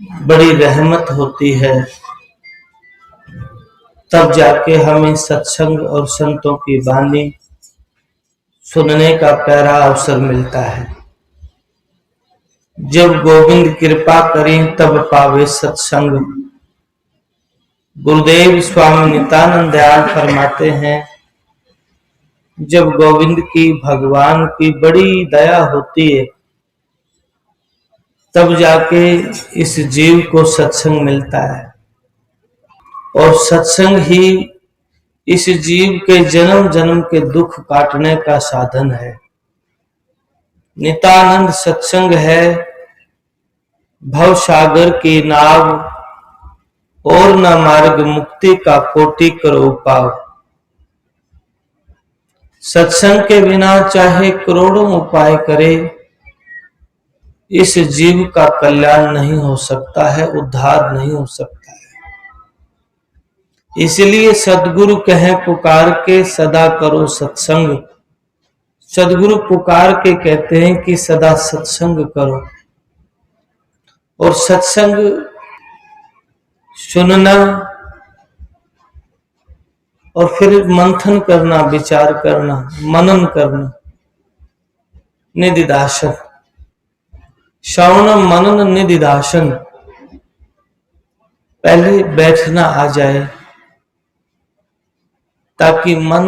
बड़ी रहमत होती है, तब जाके हमें सत्संग और संतों की वाणी सुनने का प्यारा अवसर मिलता है। जब गोविंद कृपा करें तब पावे सत्संग। गुरुदेव स्वामी नित्यानंद दयाल फरमाते हैं, जब गोविंद की, भगवान की बड़ी दया होती है, तब जाके इस जीव को सत्संग मिलता है। और सत्संग ही इस जीव के जन्म जन्म के दुख काटने का साधन है। नित्यानंद सत्संग है भव सागर की नाव, और न मार्ग मुक्ति का कोटि करो पाव। सत्संग के बिना चाहे करोड़ों उपाय करे, इस जीव का कल्याण नहीं हो सकता है, उद्धार नहीं हो सकता है। इसलिए सदगुरु कहे पुकार के सदा करो सत्संग। सदगुरु पुकार के कहते हैं कि सदा सत्संग करो। और सत्संग सुनना और फिर मंथन करना, विचार करना, मनन करना, निदिध्यासन, श्रवण मनन निदिध्यासन। पहले बैठना आ जाए ताकि मन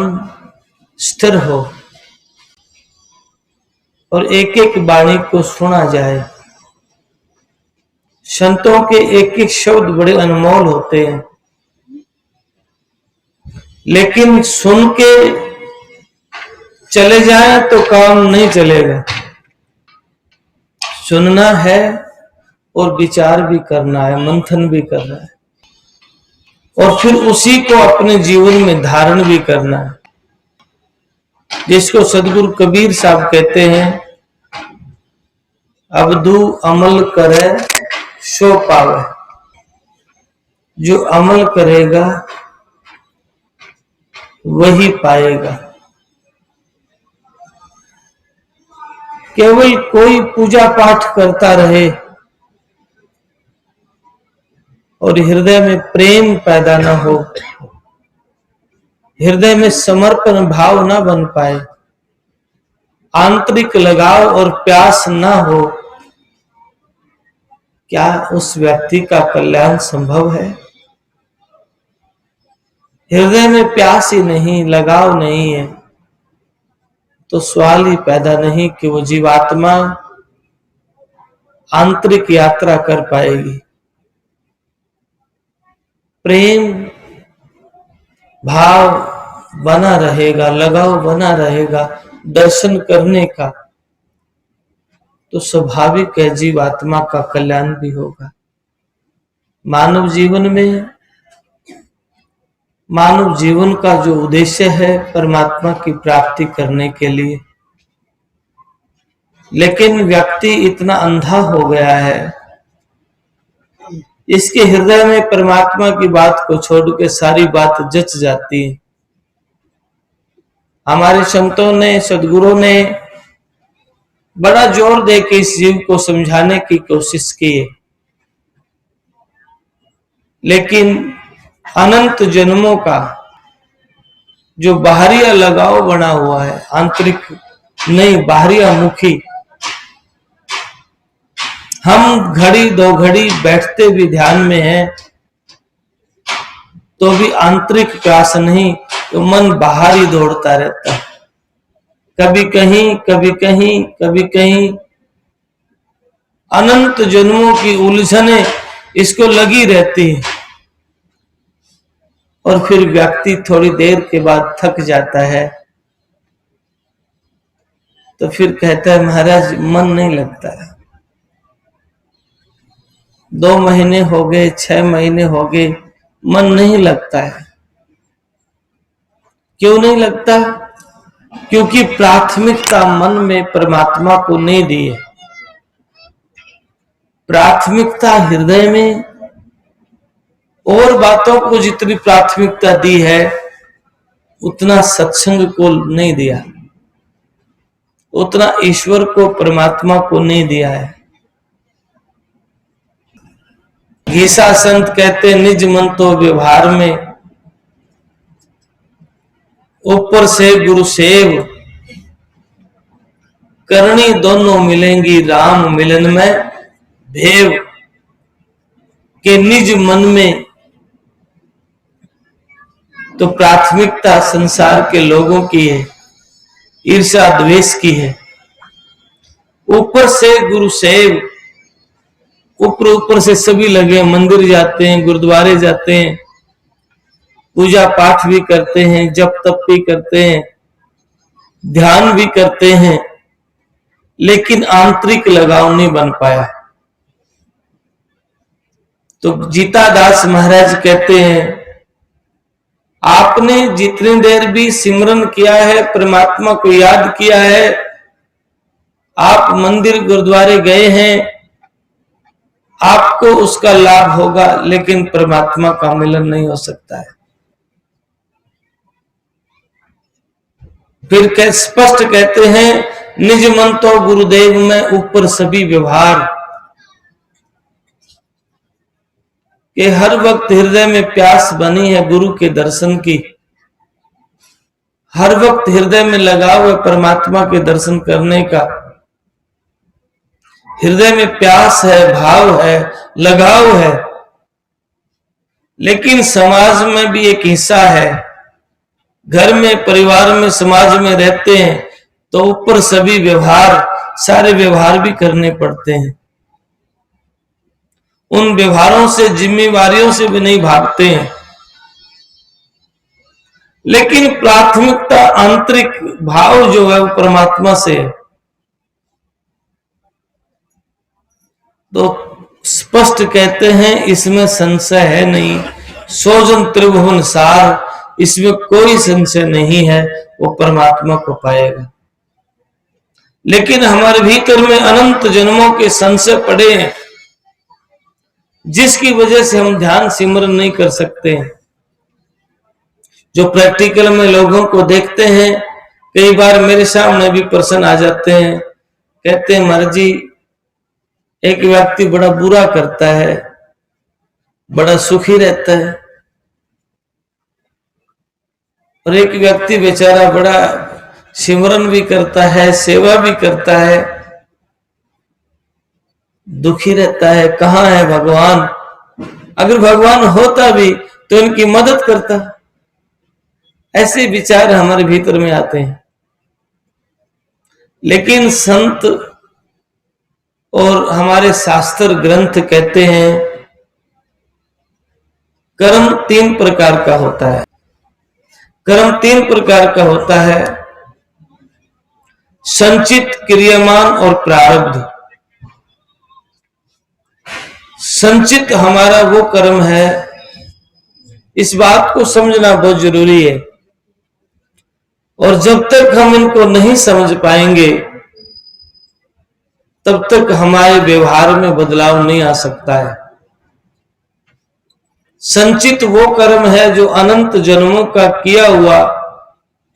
स्थिर हो और एक एक वाणी को सुना जाए। संतों के एक एक शब्द बड़े अनमोल होते हैं, लेकिन सुन के चले जाए तो काम नहीं चलेगा। सुनना है और विचार भी करना है, मंथन भी करना है, और फिर उसी को अपने जीवन में धारण भी करना है। जिसको सदगुरु कबीर साहब कहते हैं, अबदू अमल करे सो पावे। जो अमल करेगा वही पाएगा। केवल कोई पूजा पाठ करता रहे और हृदय में प्रेम पैदा न हो, हृदय में समर्पण भाव न बन पाए, आंतरिक लगाव और प्यास न हो, क्या उस व्यक्ति का कल्याण संभव है? हृदय में प्यास ही नहीं, लगाव नहीं है, तो सवाल ही पैदा नहीं कि वो जीवात्मा आंतरिक यात्रा कर पाएगी। प्रेम भाव बना रहेगा, लगाव बना रहेगा दर्शन करने का, तो स्वाभाविक है जीवात्मा का कल्याण भी होगा। मानव जीवन का जो उद्देश्य है परमात्मा की प्राप्ति करने के लिए, लेकिन व्यक्ति इतना अंधा हो गया है, इसके हृदय में परमात्मा की बात को छोड़ के सारी बात जच जाती है। हमारे संतों ने, सदगुरुओं ने बड़ा जोर दे के इस जीव को समझाने की कोशिश की है, लेकिन अनंत जन्मों का जो बाहरिया लगाव बना हुआ है, आंतरिक नहीं बाहरिया मुखी, हम घड़ी दो घड़ी बैठते भी ध्यान में हैं तो भी आंतरिक प्यास नहीं, तो मन बाहर ही दौड़ता रहता है, कभी कहीं कभी कहीं कभी कहीं। अनंत जन्मों की उलझने इसको लगी रहती है, और फिर व्यक्ति थोड़ी देर के बाद थक जाता है, तो फिर कहता है महाराज मन नहीं लगता है। 2 महीने हो गए, 6 महीने हो गए, मन नहीं लगता है। क्यों नहीं लगता? क्योंकि प्राथमिकता मन में परमात्मा को नहीं दी है। प्राथमिकता हृदय में, और बातों को जितनी प्राथमिकता दी है उतना सत्संग को नहीं दिया, उतना ईश्वर को, परमात्मा को नहीं दिया है। घीसा संत कहते निज मन तो व्यवहार में, ऊपर से गुरु सेव, करनी दोनों मिलेंगी राम मिलन में भेव। के निज मन में तो प्राथमिकता संसार के लोगों की है, ईर्ष्या द्वेष की है। ऊपर से गुरु सेव, ऊपर से सभी लगे, मंदिर जाते हैं, गुरुद्वारे जाते हैं, पूजा पाठ भी करते हैं, जप तप भी करते हैं, ध्यान भी करते हैं, लेकिन आंतरिक लगाव नहीं बन पाया। तो जीता दास महाराज कहते हैं आपने जितनी देर भी सिमरन किया है, परमात्मा को याद किया है, आप मंदिर गुरुद्वारे गए हैं, आपको उसका लाभ होगा, लेकिन परमात्मा का मिलन नहीं हो सकता है। फिर स्पष्ट कहते हैं निज मन तो गुरुदेव में, ऊपर सभी व्यवहार। कि हर वक्त हृदय में प्यास बनी है गुरु के दर्शन की, हर वक्त हृदय में लगाव है परमात्मा के दर्शन करने का, हृदय में प्यास है, भाव है, लगाव है। लेकिन समाज में भी एक हिस्सा है, घर में, परिवार में, समाज में रहते हैं तो ऊपर सभी व्यवहार, सारे व्यवहार भी करने पड़ते हैं। उन व्यवहारों से, जिम्मेवारियों से भी नहीं भागते हैं, लेकिन प्राथमिकता आंतरिक भाव जो है वो परमात्मा से है। तो स्पष्ट कहते हैं इसमें संशय है नहीं, सोजन त्रिभुवन सार, इसमें कोई संशय नहीं है, वो परमात्मा को पाएगा। लेकिन हमारे भीतर में अनंत जन्मों के संशय पड़े हैं, जिसकी वजह से हम ध्यान सिमरन नहीं कर सकते हैं। जो प्रैक्टिकल में लोगों को देखते हैं, कई बार मेरे सामने भी पर्सन आ जाते हैं, कहते हैं महाराज जी एक व्यक्ति बड़ा बुरा करता है, बड़ा सुखी रहता है, और एक व्यक्ति बेचारा बड़ा सिमरन भी करता है, सेवा भी करता है, दुखी रहता है। कहां है भगवान? अगर भगवान होता भी तो इनकी मदद करता। ऐसे विचार हमारे भीतर में आते हैं। लेकिन संत और हमारे शास्त्र ग्रंथ कहते हैं कर्म 3 प्रकार का होता है। कर्म 3 प्रकार का होता है, संचित, क्रियामान और प्रारब्ध। संचित हमारा वो कर्म है, इस बात को समझना बहुत जरूरी है, और जब तक हम इनको नहीं समझ पाएंगे तब तक हमारे व्यवहार में बदलाव नहीं आ सकता है। संचित वो कर्म है जो अनंत जन्मों का किया हुआ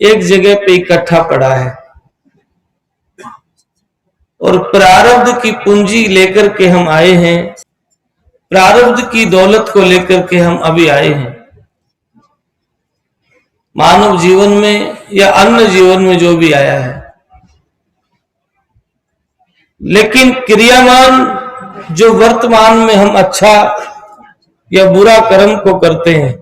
एक जगह पे इकट्ठा पड़ा है, और प्रारब्ध की पूंजी लेकर के हम आए हैं, प्रारब्ध की दौलत को लेकर के हम अभी आए हैं। मानव जीवन में या अन्य जीवन में जो भी आया है, लेकिन क्रियामान जो वर्तमान में हम अच्छा या बुरा कर्म को करते हैं,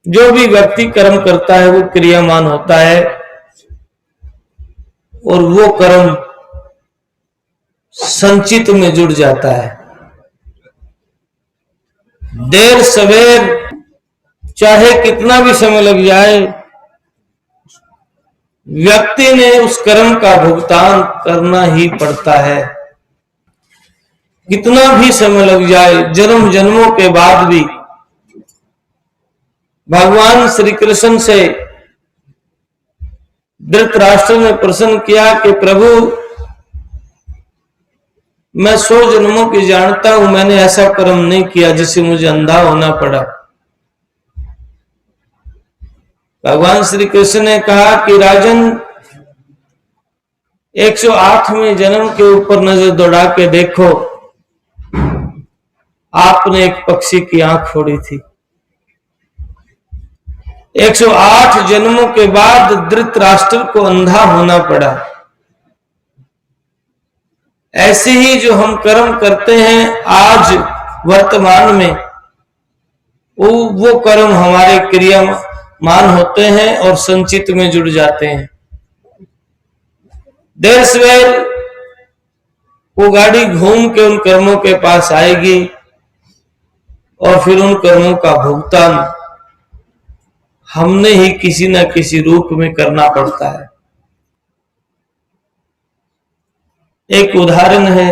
जो भी व्यक्ति कर्म करता है वो क्रियामान होता है, और वो कर्म संचित में जुड़ जाता है। देर सवेर चाहे कितना भी समय लग जाए, व्यक्ति ने उस कर्म का भुगतान करना ही पड़ता है। कितना भी समय लग जाए, जन्म जन्मों के बाद भी। भगवान श्री कृष्ण से धृतराष्ट्र ने प्रश्न किया कि प्रभु मैं 100 जन्मों की जानता हूं, मैंने ऐसा कर्म नहीं किया जिससे मुझे अंधा होना पड़ा। भगवान श्री कृष्ण ने कहा कि राजन 108वें जन्म के ऊपर नजर दौड़ा के देखो, आपने एक पक्षी की आंख फोड़ी थी। 108 जन्मों के बाद धृतराष्ट्र को अंधा होना पड़ा। ऐसे ही जो हम कर्म करते हैं आज वर्तमान में, वो कर्म हमारे क्रियामान होते हैं और संचित में जुड़ जाते हैं। देर सवेर वो गाड़ी घूम के उन कर्मों के पास आएगी और फिर उन कर्मों का भुगतान हमने ही किसी न किसी रूप में करना पड़ता है। एक उदाहरण है,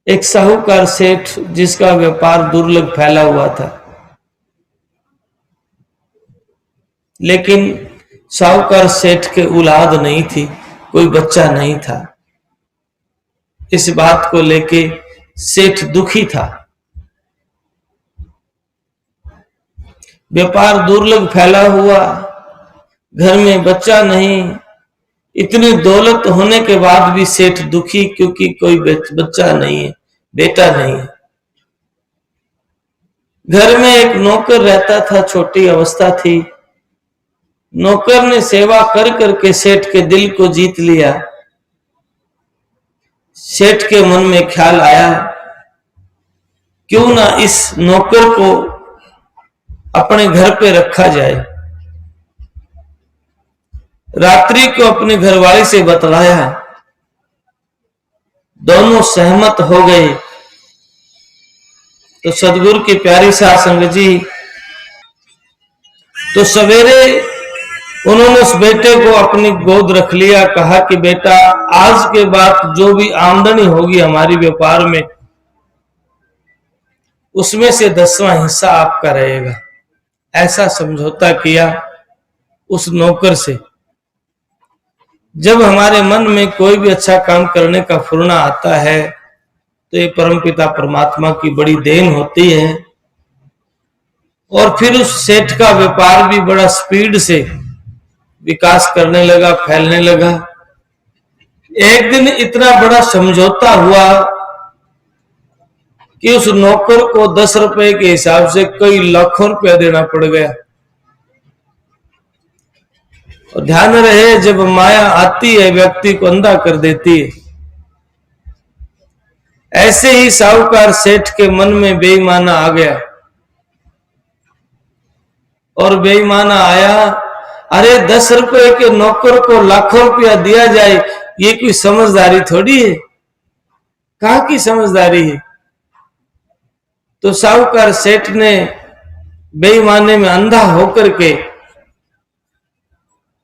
एक साहूकार सेठ जिसका व्यापार दुर्लभ फैला हुआ था, लेकिन साहूकार सेठ के औलाद नहीं थी, कोई बच्चा नहीं था। इस बात को लेके सेठ दुखी था। व्यापार दुर्लभ फैला हुआ, घर में बच्चा नहीं, इतनी दौलत होने के बाद भी सेठ दुखी, क्योंकि कोई बच्चा नहीं है, बेटा नहीं है। घर में एक नौकर रहता था, छोटी अवस्था थी। नौकर ने सेवा कर करके सेठ के दिल को जीत लिया। सेठ के मन में ख्याल आया, क्यों ना इस नौकर को अपने घर पे रखा जाए। रात्रि को अपने घरवाली से बतलाया, दोनों सहमत हो गए। तो सदगुरु की प्यारी साध संगत जी, तो सवेरे उन्होंने उस बेटे को अपनी गोद रख लिया। कहा कि बेटा, आज के बाद जो भी आमदनी होगी हमारी व्यापार में, उसमें से 10वां हिस्सा आपका रहेगा। ऐसा समझौता किया उस नौकर से। जब हमारे मन में कोई भी अच्छा काम करने का फुरना आता है तो ये परमपिता परमात्मा की बड़ी देन होती है। और फिर उस सेठ का व्यापार भी बड़ा स्पीड से विकास करने लगा, फैलने लगा। एक दिन इतना बड़ा समझौता हुआ कि उस नौकर को 10 रुपए के हिसाब से कई लाखों रुपया देना पड़ गया। और ध्यान रहे, जब माया आती है व्यक्ति को अंधा कर देती है। ऐसे ही साहूकार सेठ के मन में बेईमाना आ गया। और बेईमाना आया, अरे 10 रुपए के नौकर को लाखों रुपया दिया जाए, ये कोई समझदारी थोड़ी है। कहां की समझदारी है। तो साहूकार सेठ ने बेईमाने में अंधा होकर के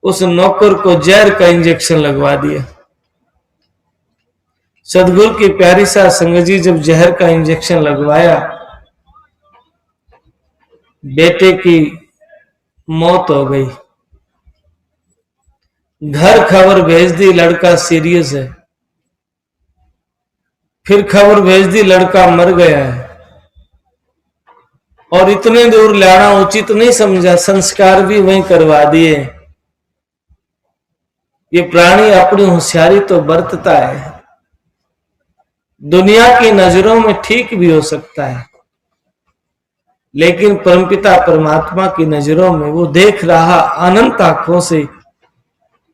उस नौकर को जहर का इंजेक्शन लगवा दिया। सदगुरु की प्यारी साध संगत जी, जब जहर का इंजेक्शन लगवाया, बेटे की मौत हो गई। घर खबर भेज दी, लड़का सीरियस है। फिर खबर भेज दी, लड़का मर गया है। और इतने दूर लाना उचित नहीं समझा, संस्कार भी वहीं करवा दिए। ये प्राणी अपनी होशियारी तो बरतता है, दुनिया की नजरों में ठीक भी हो सकता है, लेकिन परमपिता परमात्मा की नजरों में वो देख रहा अनंत आंखों से,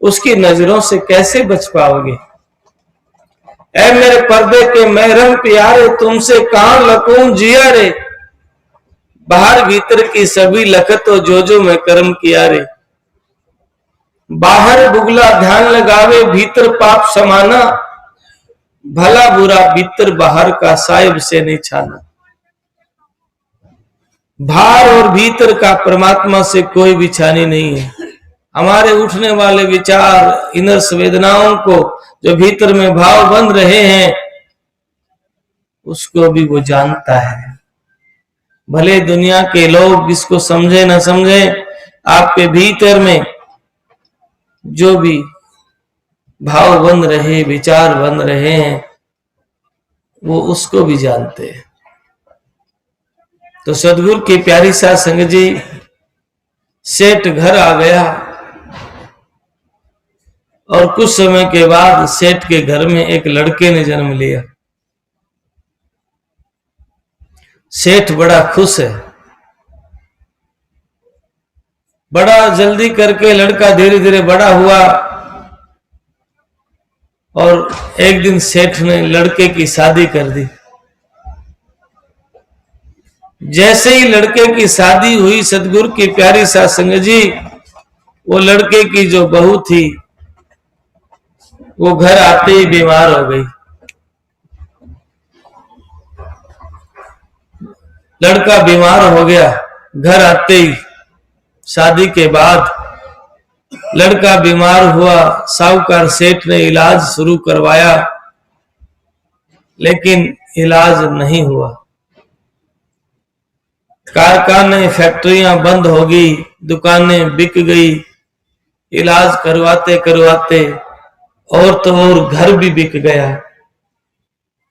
उसकी नजरों से कैसे बच पाओगे। ऐ मेरे पर्दे के महरम प्यारे, तुमसे कहां लकूं जिया रे। बाहर भीतर की सभी लखत जो मैं कर्म किया रे। बाहर बुगला ध्यान लगावे, भीतर पाप समाना। भला बुरा भीतर बाहर का साहिब से नहीं छाना। बाहर और भीतर का परमात्मा से कोई बिछानी नहीं है। हमारे उठने वाले विचार, इनर संवेदनाओं को जो भीतर में भाव बन रहे हैं, उसको भी वो जानता है। भले दुनिया के लोग इसको समझे ना समझे, आपके भीतर में जो भी भाव बन रहे, विचार बन रहे हैं, वो उसको भी जानते हैं। तो सदगुरु की प्यारी साध संगत जी, सेठ घर आ गया और कुछ समय के बाद सेठ के घर में एक लड़के ने जन्म लिया। सेठ बड़ा खुश है। बड़ा जल्दी करके लड़का धीरे धीरे बड़ा हुआ और एक दिन सेठ ने लड़के की शादी कर दी। जैसे ही लड़के की शादी हुई, सतगुरु की प्यारी साध संगत जी, वो लड़के की जो बहू थी वो घर आते ही बीमार हो गई। लड़का बीमार हो गया घर आते ही। शादी के बाद लड़का बीमार हुआ, साहूकार सेठ ने इलाज शुरू करवाया, लेकिन इलाज नहीं हुआ। कारखाने फैक्ट्रियां बंद हो गई, दुकानें बिक गई। इलाज करवाते करवाते और तो और घर भी बिक गया।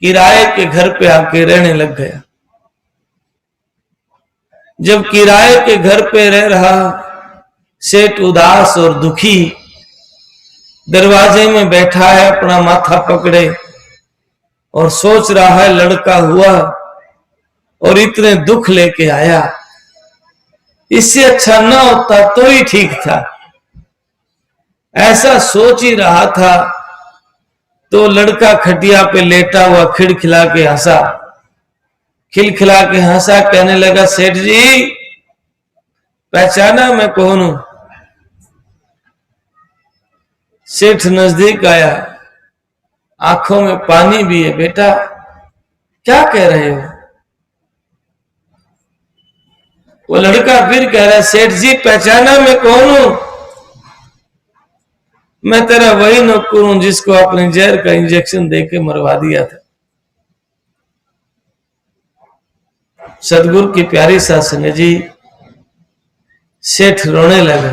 किराए के घर पे आके रहने लग गया। जब किराए के घर पे रह रहा, सेठ उदास और दुखी दरवाजे में बैठा है, अपना माथा पकड़े और सोच रहा है लड़का हुआ और इतने दुख लेके आया, इससे अच्छा ना होता तो ही ठीक था। ऐसा सोच ही रहा था तो लड़का खटिया पे लेटा हुआ खिलखिला के हंसा। खिलखिला के हंसा, कहने लगा, सेठ जी पहचाना मैं कौन हूं? सेठ नजदीक आया, आंखों में पानी भी है। बेटा क्या कह रहे हो? वो लड़का फिर कह रहा है, सेठ जी पहचाना मैं कौन हूं? मैं तेरा वही नौकर हूं जिसको आपने जहर का इंजेक्शन देके मरवा दिया था। सतगुरु की प्यारी साध संगत जी, सेठ रोने लगा।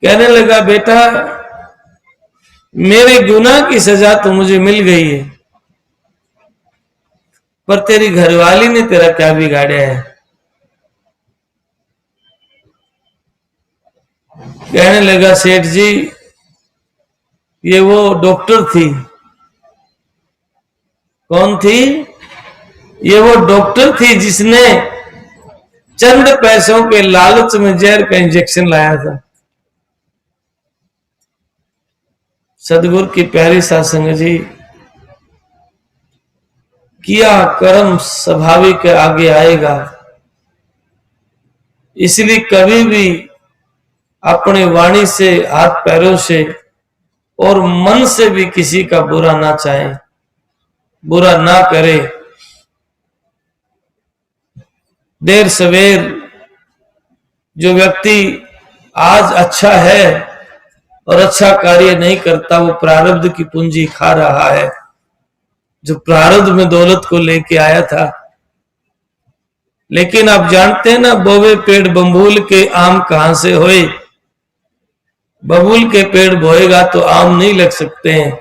कहने लगा, बेटा मेरे गुनाह की सजा तो मुझे मिल गई है, पर तेरी घरवाली ने तेरा क्या बिगाड़ा है? कहने लगा, सेठ जी ये वो डॉक्टर थी। कौन थी? ये वो डॉक्टर थी जिसने चंद पैसों के लालच में जहर का इंजेक्शन लाया था। सतगुरु की प्यारी साध संगत जी, किया कर्म स्वाभाविक आगे आएगा, इसलिए कभी भी अपनी वाणी से, हाथ पैरों से और मन से भी किसी का बुरा ना चाहे, बुरा ना करे। देर सवेर जो व्यक्ति आज अच्छा है और अच्छा कार्य नहीं करता, वो प्रारब्ध की पूंजी खा रहा है, जो प्रारब्ध में दौलत को लेके आया था। लेकिन आप जानते हैं ना, बोवे पेड़ बबूल के आम कहां से होए? बबूल के पेड़ बोएगा तो आम नहीं लग सकते हैं।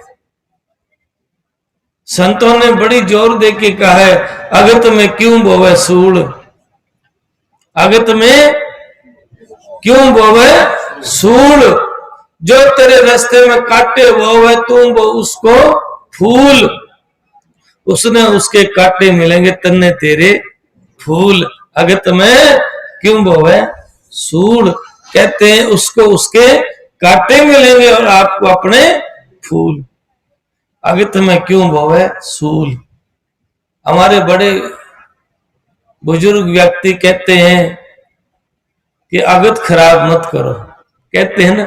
संतों ने बड़ी जोर दे के कहा है, अगत में क्यों बोवे सूल, अगत में क्यों बोवे सूल, जो तेरे रास्ते में काटे बोवे तुम वो उसको फूल, उसने उसके काटे मिलेंगे तन्ने तेरे फूल। अगत में क्यों बोवे सूल, कहते हैं उसको उसके काटे मिलेंगे और आपको अपने फूल। अगत में क्यों बोवे सूल। हमारे बड़े बुजुर्ग व्यक्ति कहते हैं कि अगत खराब मत करो, कहते हैं ना,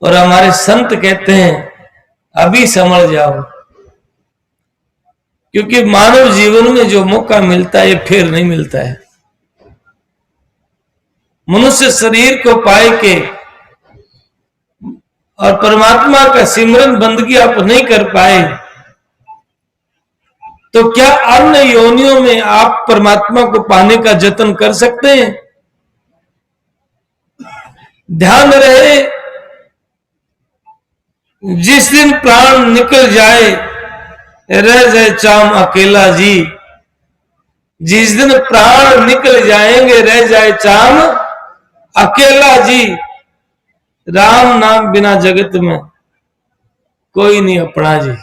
और हमारे संत कहते हैं अभी समझ जाओ, क्योंकि मानव जीवन में जो मौका मिलता है ये फिर नहीं मिलता है। मनुष्य शरीर को पाए के और परमात्मा का सिमरन बंदगी आप नहीं कर पाए, तो क्या अन्य योनियों में आप परमात्मा को पाने का जतन कर सकते हैं? ध्यान रहे, जिस दिन प्राण निकल जाए रह जाए चाम अकेला जी, जिस दिन प्राण निकल जाएंगे रह जाए चाम अकेला जी। राम नाम बिना जगत में कोई नहीं अपना जी।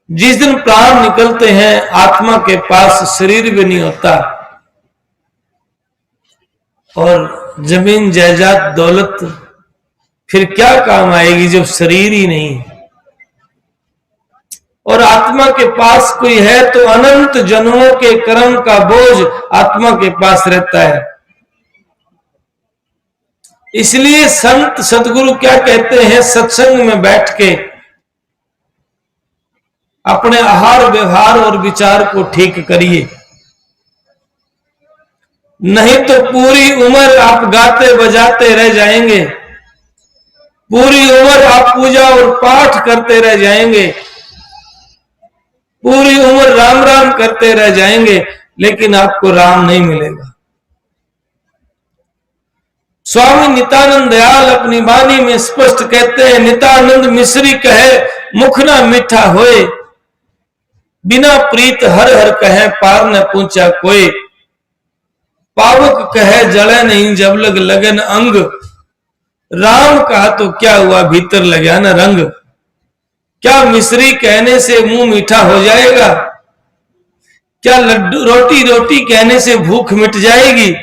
जिस दिन प्राण निकलते हैं आत्मा के पास शरीर भी नहीं होता, और जमीन जायदाद दौलत फिर क्या काम आएगी जब शरीर ही नहीं। और आत्मा के पास कोई है तो अनंत जन्मों के कर्म का बोझ आत्मा के पास रहता है। इसलिए संत सदगुरु क्या कहते हैं, सत्संग में बैठ के अपने आहार व्यवहार और विचार को ठीक करिए, नहीं तो पूरी उम्र आप गाते बजाते रह जाएंगे, पूरी उम्र आप पूजा और पाठ करते रह जाएंगे, पूरी उम्र राम राम करते रह जाएंगे, लेकिन आपको राम नहीं मिलेगा। स्वामी नित्यानंद दयाल अपनी वाणी में स्पष्ट कहते हैं, नित्यानंद मिश्री कहे मुख ना मीठा होए, बिना प्रीत हर हर कहे पार न पूछा कोई, पावक कहे जले नहीं जब लग लगन अंग, राम कहा तो क्या हुआ भीतर लगा न रंग। क्या मिश्री कहने से मुंह मीठा हो जाएगा, क्या लड्डू रोटी रोटी कहने से भूख मिट जाएगी।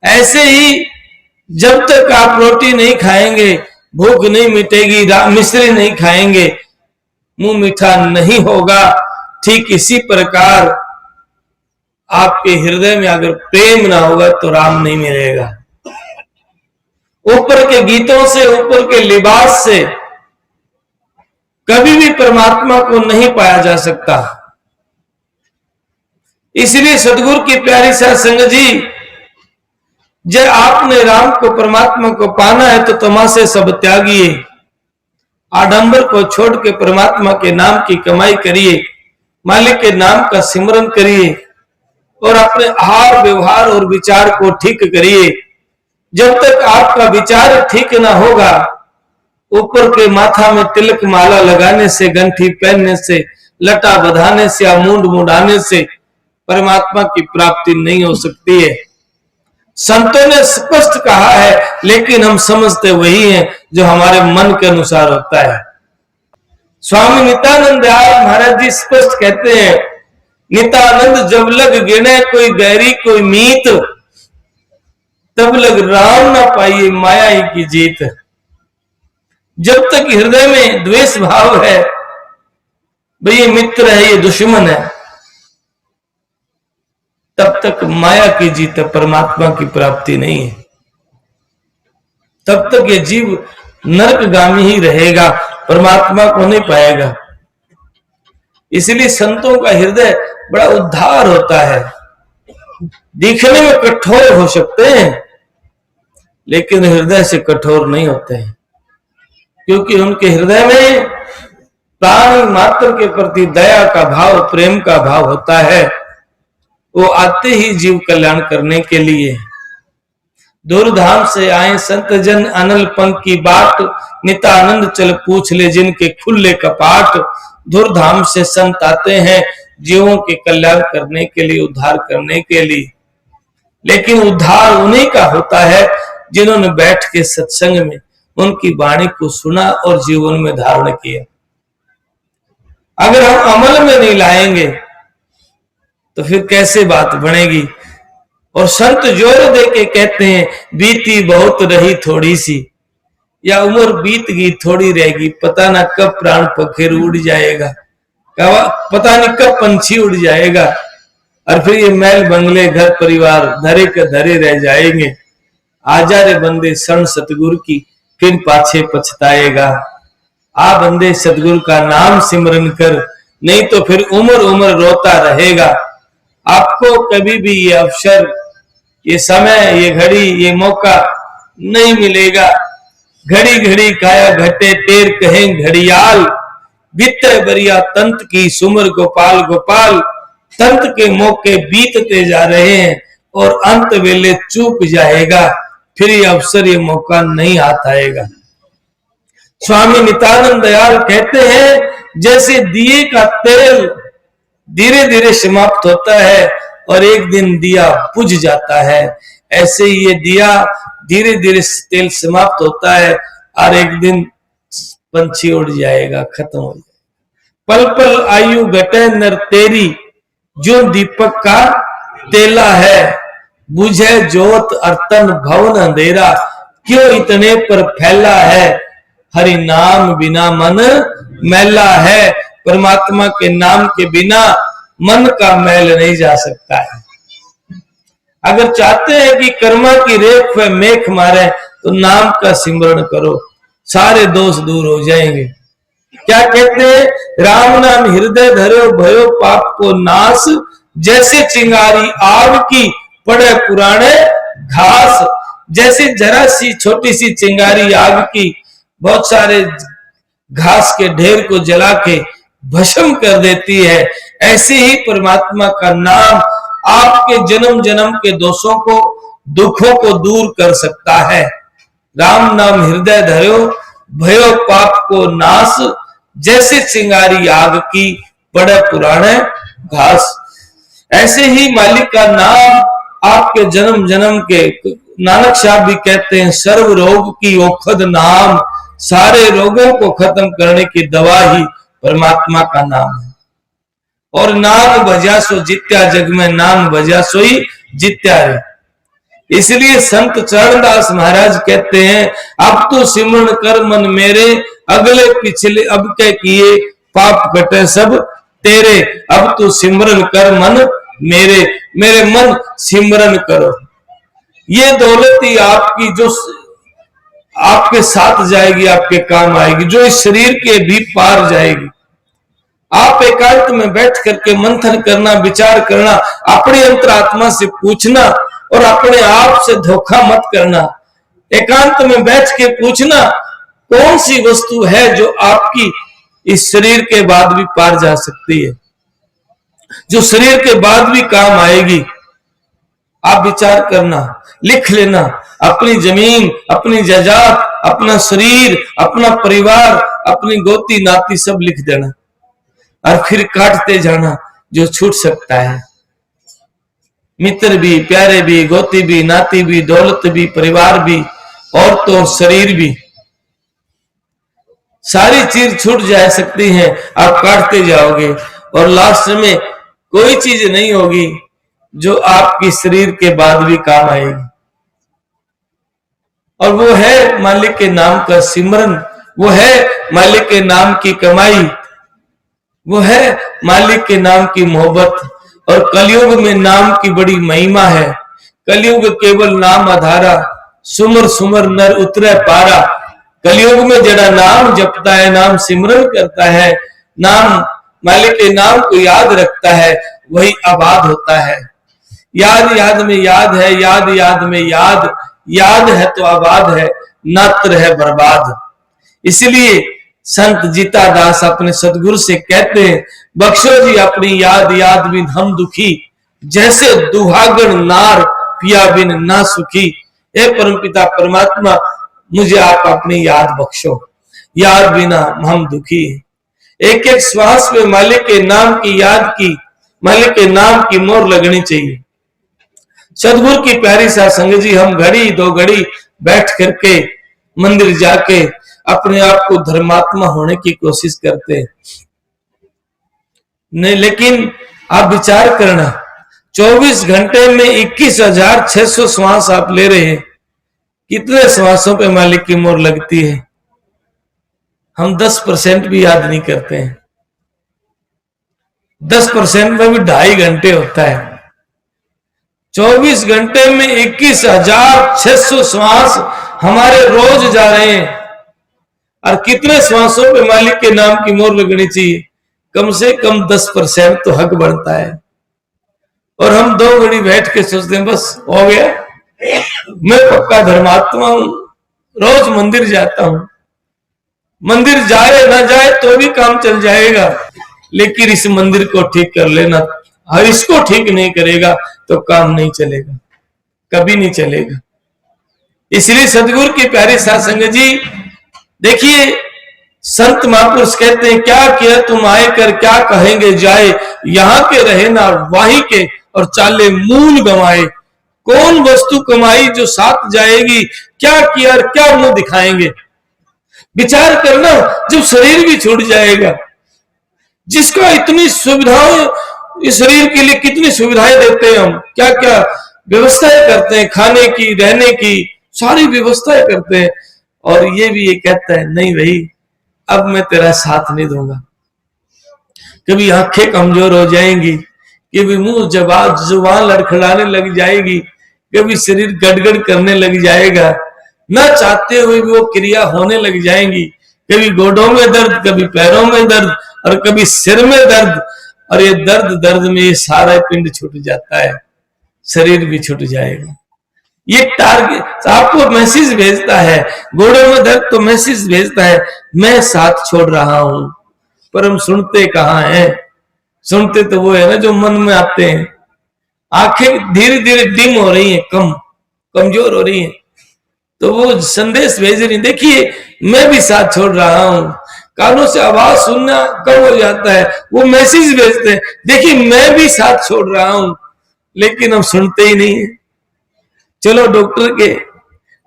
ऐसे ही जब तक आप रोटी नहीं खाएंगे भूख नहीं मिटेगी, मिश्री नहीं खाएंगे मुंह मीठा नहीं होगा। ठीक इसी प्रकार आपके हृदय में अगर प्रेम ना होगा तो राम नहीं मिलेगा। ऊपर के गीतों से, ऊपर के लिबास से कभी भी परमात्मा को नहीं पाया जा सकता। इसलिए सदगुरु की प्यारी साध संगत जी, जब आपने राम को परमात्मा को पाना है तो तमाशे सब त्यागिए, आडंबर को छोड़ के परमात्मा के नाम की कमाई करिए, मालिक के नाम का सिमरन करिए और अपने आहार व्यवहार और विचार को ठीक करिए। जब तक आपका विचार ठीक ना होगा, ऊपर के माथा में तिलक माला लगाने से, गंठी पहनने से, लटा बधाने से या मूंड मुड़ाने से परमात्मा की प्राप्ति नहीं हो सकती है। संतों ने स्पष्ट कहा है, लेकिन हम समझते वही हैं जो हमारे मन के अनुसार होता है। स्वामी नित्यानंद दयाल महाराज जी स्पष्ट कहते हैं, नित्यानंद जब लग गिने कोई बैरी कोई मीत, तब लग राम ना पाइए माया ही की जीत। जब तक हृदय में द्वेष भाव है, भाई ये मित्र है ये दुश्मन है, तब तक माया की जीत है, परमात्मा की प्राप्ति नहीं है। तब तक ये जीव नरकगामी ही रहेगा, परमात्मा को नहीं पाएगा। इसलिए संतों का हृदय बड़ा उद्धार होता है। दिखने में कठोर हो सकते हैं लेकिन हृदय से कठोर नहीं होते हैं, क्योंकि उनके हृदय में प्राणी मात्र के प्रति दया का भाव, प्रेम का भाव होता है। वो आते ही जीव कल्याण करने के लिए। दूरधाम से आए संत जन अनल पंख की बाट, नित्यानंद चल पूछ ले जिनके खुले कपाट। दूरधाम से संत आते हैं जीवों के कल्याण करने के लिए, उद्धार करने के लिए। लेकिन उद्धार उन्हीं का होता है जिन्होंने बैठ के सत्संग में उनकी वाणी को सुना और जीवन में धारण किया। अगर हम अमल में नहीं लाएंगे तो फिर कैसे बात बनेगी। और संत जोर दे के कहते हैं, बीती बहुत रही थोड़ी सी, या उम्र बीत गई थोड़ी रहेगी, पता ना कब प्राण पखेर उड़ जाएगा, पता नहीं कब पंछी उड़ जाएगा, और फिर ये महल बंगले घर परिवार धरे के धरे रह जाएंगे। आजा रे बंदे शरण सतगुरु की, फिर पाछे पछताएगा। आ बंदे सतगुरु का नाम सिमरन कर, नहीं तो फिर उम्र उम्र रोता रहेगा। आपको कभी भी ये अवसर, ये समय, ये घड़ी, ये मौका नहीं मिलेगा। घड़ी घड़ी काया घटे टेर कहें घड़ियाल, बीते बरिया तंत की सुमर गोपाल गोपाल। तंत के मौके बीतते जा रहे हैं और अंत वेले चूक जाएगा, फिर ये अवसर, ये मौका नहीं हाथ आएगा। स्वामी नित्यानंद दयाल कहते हैं, जैसे दिए का तेल धीरे धीरे समाप्त होता है और एक दिन दिया बुझ जाता है, ऐसे ही ये दिया धीरे धीरे तेल समाप्त होता है और एक दिन पंछी उड़ जाएगा, खत्म हो जाएगा। पल पल आयु घटे नर तेरी, जो दीपक का तेला है। बुझे जोत अर्तन भवन अंधेरा, क्यों इतने पर फैला है। हरि नाम बिना मन मैला है। परमात्मा के नाम के बिना मन का मैल नहीं जा सकता है। अगर चाहते हैं कि कर्मा की रेख पे मेख मारे तो नाम का सिमरण करो, सारे दोष दूर हो जाएंगे। क्या कहते हैं, राम नाम हृदय धरो भयो पाप को नाश, जैसे चिंगारी आग की पड़े पुराने घास। जैसे जरा सी छोटी सी चिंगारी आग की बहुत सारे घास के ढेर को जला के भस्म कर देती है, ऐसे ही परमात्मा का नाम आपके जन्म जन्म के दोषों को, दुखों को दूर कर सकता है। राम नाम हृदय धरो भयो पाप को नाश, जैसे चिंगारी आग की पड़े पुराने घास। ऐसे ही मालिक का नाम आपके जन्म जन्म के, नानक साहब भी कहते हैं, सर्व रोग की औषध नाम, सारे रोगों को खत्म करने की दवा ही परमात्मा का नाम है। और नाम भजा सो जित्या, जग में नाम भजा सोई जित्या रे। इसलिए संत चरणदास महाराज कहते हैं, अब तो सिमरण कर मन मेरे, अगले पिछले अब के किए पाप कटे सब तेरे। अब तो सिमरन कर मन मेरे, मेरे मन सिमरन करो। ये दौलत ही आपकी जो आपके साथ जाएगी, आपके काम आएगी, जो इस शरीर के भी पार जाएगी। आप एकांत में बैठ करके मंथन करना, विचार करना, अपनी अंतरात्मा से पूछना और अपने आप से धोखा मत करना। एकांत में बैठ के पूछना, कौन सी वस्तु है जो आपकी इस शरीर के बाद भी पार जा सकती है, जो शरीर के बाद भी काम आएगी। आप विचार करना, लिख लेना, अपनी जमीन, अपनी जायदाद, अपना शरीर, अपना परिवार, अपनी गोती नाती सब लिख देना और फिर काटते जाना जो छूट सकता है। मित्र भी, प्यारे भी, गोती भी, नाती भी, दौलत भी, परिवार भी, और तो शरीर भी, सारी चीज छूट जा सकती है। आप काटते जाओगे और लास्ट में कोई चीज नहीं होगी जो आपकी शरीर के बाद भी काम आएगी। और वो है मालिक के नाम का सिमरन, वो है मालिक के नाम की कमाई, वो है मालिक के नाम की मोहब्बत। और कलयुग में नाम की बड़ी महिमा है। कलयुग केवल नाम आधारा, सुमर सुमर नर उतरे पारा। कलयुग में जड़ा नाम जपता है, नाम सिमरन करता है, नाम मालिक के नाम को याद रखता है, वही आबाद होता है। याद याद में याद है, याद याद में याद, याद है तो आबाद है, नात्र है बर्बाद। इसलिए संत जीता दास अपने सदगुरु से कहते हैं, बख्शो जी अपनी याद, याद बिन हम दुखी, जैसे दुहागन नार पिया बिन ना सुखी। हे परमपिता परमात्मा, मुझे आप अपनी याद बख्शो, याद बिना हम दुखी। एक एक श्वास में मालिक के नाम की याद की, मालिक के नाम की मोहर लगनी चाहिए। सदगुरु की प्यारी सा संगत जी, हम घड़ी दो घड़ी बैठ करके मंदिर जाके अपने आप को धर्मात्मा होने की कोशिश करते हैं नहीं, लेकिन आप विचार करना, 24 घंटे में 21,600 श्वास आप ले रहे हैं, कितने श्वासों पे मालिक की मोहर लगती है? हम 10% भी याद नहीं करते हैं। 10% में भी 2.5 घंटे होता है। 24 घंटे में 21,600 श्वास हमारे रोज जा रहे हैं। और कितने श्वासों पे मालिक के नाम की मोहर लगनी चाहिए? कम से कम 10% तो हक बनता है। और हम 2 घड़ी बैठ के सोचते हैं बस हो गया, मैं पक्का धर्मात्मा हूं, रोज मंदिर जाता हूं। मंदिर जाए ना जाए तो भी काम चल जाएगा, लेकिन इस मंदिर को ठीक कर लेना, और इसको ठीक नहीं करेगा तो काम नहीं चलेगा, कभी नहीं चलेगा। इसलिए सदगुरु की प्यारी साध संगत जी, देखिए संत महापुरुष कहते हैं, क्या किया तुम आए कर क्या कहेंगे जाए, यहां के रहे ना वहीं के और चाले मूल गंवाए। कौन वस्तु कमाई जो साथ जाएगी, क्या किया और क्या मुंह दिखाएंगे? विचार करना, जब शरीर भी छूट जाएगा, जिसका इतनी सुविधाएं, इस शरीर के लिए कितनी सुविधाएं देते हैं हम, क्या क्या व्यवस्थाएं करते हैं, खाने की, रहने की, सारी व्यवस्थाएं करते हैं, और ये भी ये कहता है नहीं भाई अब मैं तेरा साथ नहीं दूंगा। कभी आंखें कमजोर हो जाएंगी, कभी मुंह जुबान लड़खड़ाने लग जाएगी, कभी शरीर गड़गड़ करने लग जाएगा, न चाहते हुए भी वो क्रिया होने लग जाएंगी। कभी गोडों में दर्द, कभी पैरों में दर्द, और कभी सिर में दर्द, और ये दर्द में ये सारा पिंड छूट जाता है, शरीर भी छूट जाएगा। ये टारगेट आपको मैसेज भेजता है, गोडों में दर्द तो मैसेज भेजता है मैं साथ छोड़ रहा हूं, पर हम सुनते कहां हैं? सुनते तो वो है ना जो मन में आते हैं। आंखें धीरे धीरे डिम हो रही हैं, कमजोर हो रही हैं, तो वो संदेश भेज रही, देखिए मैं भी साथ छोड़ रहा हूं। कानों से आवाज सुनना कम हो जाता है, वो मैसेज भेजते हैं देखिए मैं भी साथ छोड़ रहा हूं, लेकिन हम सुनते ही नहीं है। चलो डॉक्टर के,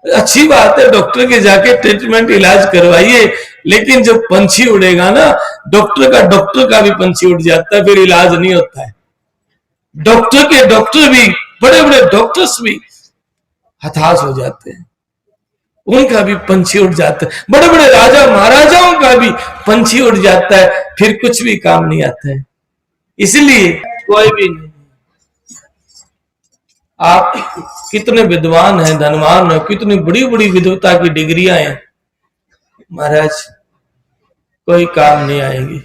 अच्छी बात है डॉक्टर के जाके ट्रीटमेंट इलाज करवाइए, लेकिन जब पंछी उड़ेगा ना, डॉक्टर का भी पंछी उड़ जाता है, फिर इलाज नहीं होता है। डॉक्टर भी, बड़े बड़े डॉक्टर्स भी हताश हो जाते हैं, उनका भी पंछी उड़ जाता है, बड़े बड़े राजा महाराजाओं का भी पंछी उड़ जाता है, फिर कुछ भी काम नहीं आता है। इसलिए कोई भी नहीं, आप कितने विद्वान हैं, धनवान हैं, कितनी बड़ी बड़ी विद्वता की डिग्रियां हैं, महाराज कोई काम नहीं आएगी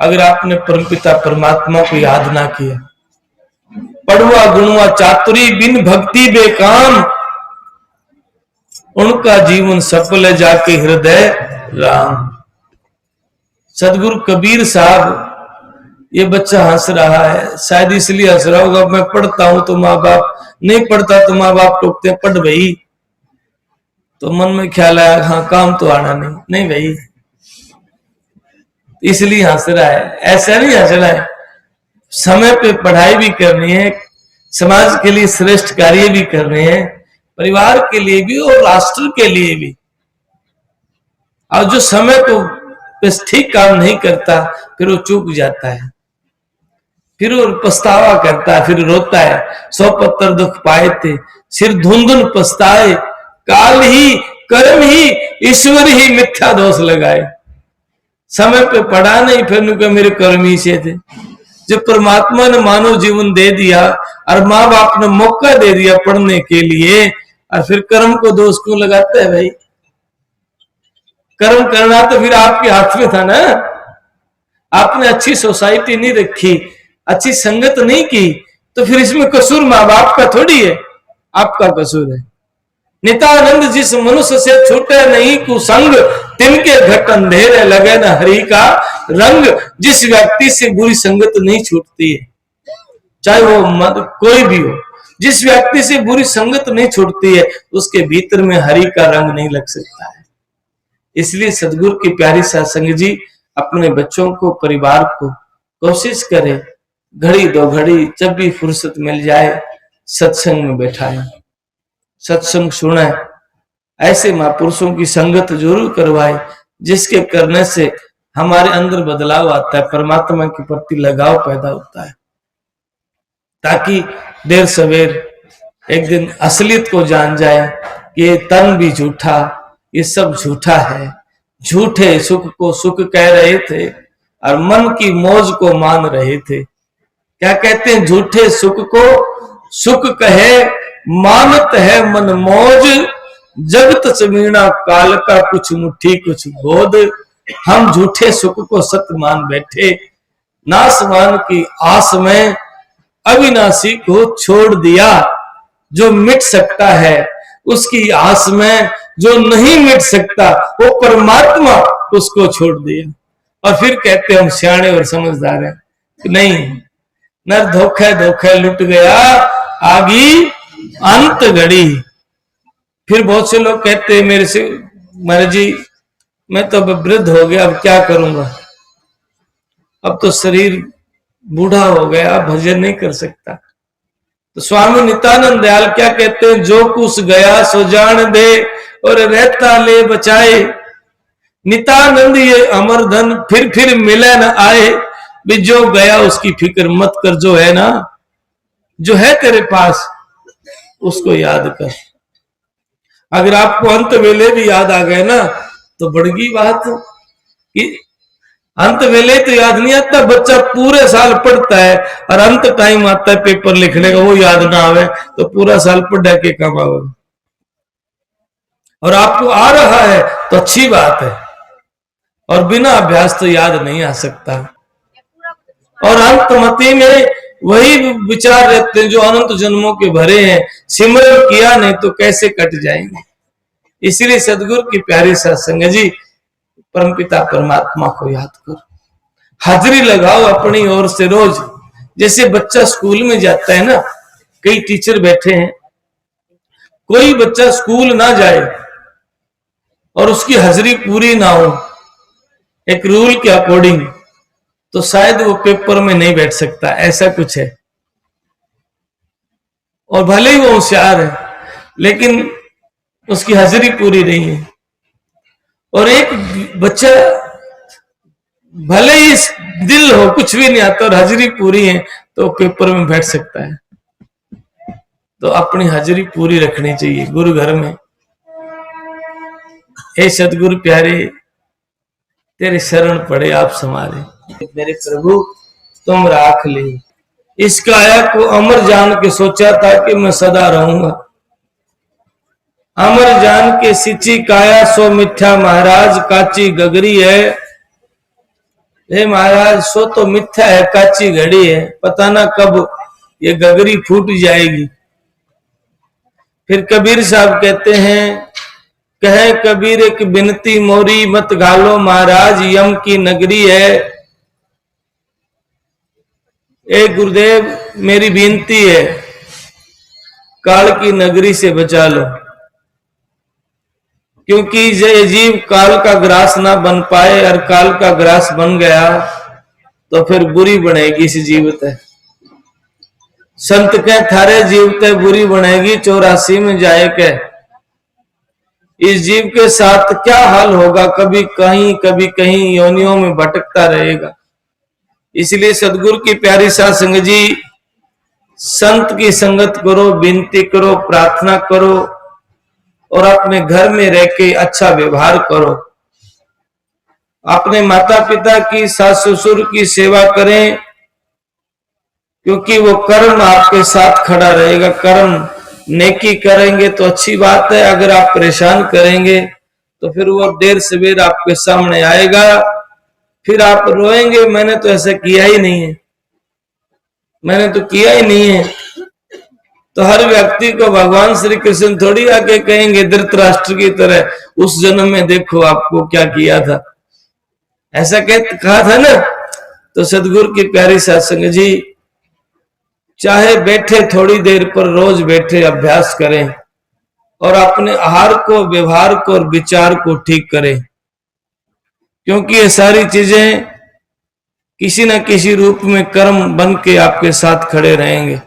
अगर आपने परमपिता परमात्मा को याद ना किया। पढ़वा गुणवा चातुरी बिन भक्ति बेकाम, उनका जीवन सफल है जाके हृदय राम। सदगुरु कबीर साहब, ये बच्चा हंस रहा है, शायद इसलिए हंस रहा होगा, मैं पढ़ता हूं तो माँ बाप, नहीं पढ़ता तो माँ बाप टोकते हैं, पढ़ भाई, तो मन में ख्याल आया हाँ काम तो आना नहीं भाई, इसलिए हंस रहा है। ऐसा नहीं हंस रहा है, समय पे पढ़ाई भी करनी है, समाज के लिए श्रेष्ठ कार्य भी करने हैं, परिवार के लिए भी और राष्ट्र के लिए भी। और जो समय को ठीक काम नहीं करता फिर वो चूक जाता है, फिर वो पछतावा करता है, फिर रोता है। 100 पत्थर दुख पाए थे सिर धुंधुन पछताए, काल ही कर्म ही ईश्वर ही मिथ्या दोष लगाए। समय पे पढ़ा नहीं, फिर उनके मेरे कर्म ही से थे। जब परमात्मा ने मानव जीवन दे दिया और माँ बाप ने मौका दे दिया पढ़ने के लिए, और फिर कर्म को दोष क्यों लगाते हैं भाई? कर्म करना तो फिर आपके हाथ में था ना। आपने अच्छी सोसाइटी नहीं रखी, अच्छी संगत नहीं की, तो फिर इसमें कसूर माँ बाप का थोड़ी है, आपका कसूर है। नित्यानंद जिस मनुष्य से छूटे नहीं कुसंग, तिनके घट अंधेरे लगे न हरि का रंग। जिस व्यक्ति से बुरी संगत नहीं छूटती है, चाहे वो कोई भी हो, जिस व्यक्ति से बुरी संगत नहीं छूटती है, उसके भीतर में हरि का रंग नहीं लग सकता है। इसलिए सदगुरु की प्यारी सत्संग जी अपने बच्चों को, परिवार को कोशिश करे, घड़ी दो घड़ी जब भी फुर्सत मिल जाए सत्संग में बैठाए, सत्संग सुने, ऐसे महापुरुषों की संगत जरूर करवाए, जिसके करने से हमारे अंदर बदलाव आता है, परमात्मा के प्रति लगाव पैदा होता है, ताकि देर सवेर एक दिन असलियत को जान जाए कि ये तन भी झूठा, ये सब झूठा है। झूठे सुख को सुख कह रहे थे और मन की मौज को मान रहे थे। क्या कहते हैं? झूठे सुख को सुख कहे, मानत है मन मौज, जगत समीणा काल का कुछ मुट्ठी कुछ गोद। हम झूठे सुख को सत्य मान बैठे, नासमान की आस में अविनाशी को छोड़ दिया। जो मिट सकता है उसकी आस में, जो नहीं मिट सकता वो परमात्मा, उसको छोड़ दिया। और फिर कहते हम सियाणे और समझदार हैं। नहीं, नर धोखे धोखे लुट गया, आगी अंत घड़ी। फिर बहुत से लोग कहते हैं मेरे से, महाराज जी मैं तो अब वृद्ध हो गया, अब क्या करूंगा, अब तो शरीर बूढ़ा हो गया, भजन नहीं कर सकता। तो स्वामी नित्यानंद दयाल क्या कहते हैं? जो कुछ गया सो जान दे और रहता ले बचाए। नितानंद ये अमर धन फिर मिले न आए, भी जो गया उसकी फिक्र मत कर, जो है ना, जो है तेरे पास उसको याद कर। अगर आपको अंत वेले भी याद आ गए ना तो बढ़गी बात कि अंत वेले तो याद नहीं आता, बच्चा पूरे साल पढ़ता है और अंत टाइम आता है पेपर लिखने का, वो याद ना आवे तो पूरा साल पढ़ा के काम आवे। और आपको आ रहा है तो अच्छी बात है, और बिना अभ्यास तो याद नहीं आ सकता। और अंतमति में वही विचार रहते हैं जो अनंत जन्मों के भरे हैं, सिमरन किया नहीं तो कैसे कट जाएंगे। इसीलिए सदगुरु की प्यारी सत्संग जी, परमपिता परमात्मा को याद करो, हाजिरी लगाओ अपनी ओर से रोज। जैसे बच्चा स्कूल में जाता है ना, कई टीचर बैठे हैं, कोई बच्चा स्कूल ना जाए और उसकी हाजिरी पूरी ना हो एक रूल के अकॉर्डिंग, तो शायद वो पेपर में नहीं बैठ सकता, ऐसा कुछ है। और भले ही वो होशियार है लेकिन उसकी हाजिरी पूरी नहीं है। और एक बच्चा भले ही दिल हो, कुछ भी नहीं आता और हाजिरी पूरी है तो पेपर में बैठ सकता है। तो अपनी हाजिरी पूरी रखनी चाहिए गुरु घर में। हे सदगुरु प्यारे, तेरे शरण पड़े आप समारे, मेरे प्रभु तुम राख ले। इस काया को अमर जान के सोचा था कि मैं सदा रहूंगा, अमर जान के सिंची काया सो मिथ्या महाराज काची गगरी है। हे महाराज, सो तो मिथ्या है, काची घड़ी है, पता ना कब ये गगरी फूट जाएगी। फिर कबीर साहब कहते हैं, कहे कबीर एक बिनती मोरी मत घालो महाराज यम की नगरी है। ए गुरुदेव, मेरी विनती है, काल की नगरी से बचा लो, क्योंकि ये जीव काल का ग्रास ना बन पाए, और काल का ग्रास बन गया तो फिर बुरी बनेगी इस जीवित है। संत के थारे जीवते बुरी बनेगी 84 में जाए के। इस जीव के साथ क्या हाल होगा, कभी कहीं कभी कहीं योनियों में भटकता रहेगा। इसलिए सदगुरु की प्यारी साध संगत जी, संत की संगत करो, विनती करो, प्रार्थना करो, और अपने घर में रह के अच्छा व्यवहार करो। अपने माता पिता की, सास ससुर की सेवा करें, क्योंकि वो कर्म आपके साथ खड़ा रहेगा। कर्म नेकी करेंगे तो अच्छी बात है, अगर आप परेशान करेंगे तो फिर वो देर सवेर आपके सामने आएगा, फिर आप रोएंगे, मैंने तो ऐसा किया ही नहीं है, मैंने तो किया ही नहीं है। तो हर व्यक्ति को भगवान श्री कृष्ण थोड़ी आके कहेंगे धृतराष्ट्र की तरह, उस जन्म में देखो आपको क्या किया था, ऐसा कहा था ना। तो सदगुरु की प्यारी सत्संग जी, चाहे बैठे थोड़ी देर पर रोज बैठे अभ्यास करें, और अपने आहार को, व्यवहार को और विचार को ठीक करें, क्योंकि ये सारी चीजें किसी न किसी रूप में कर्म बन के आपके साथ खड़े रहेंगे।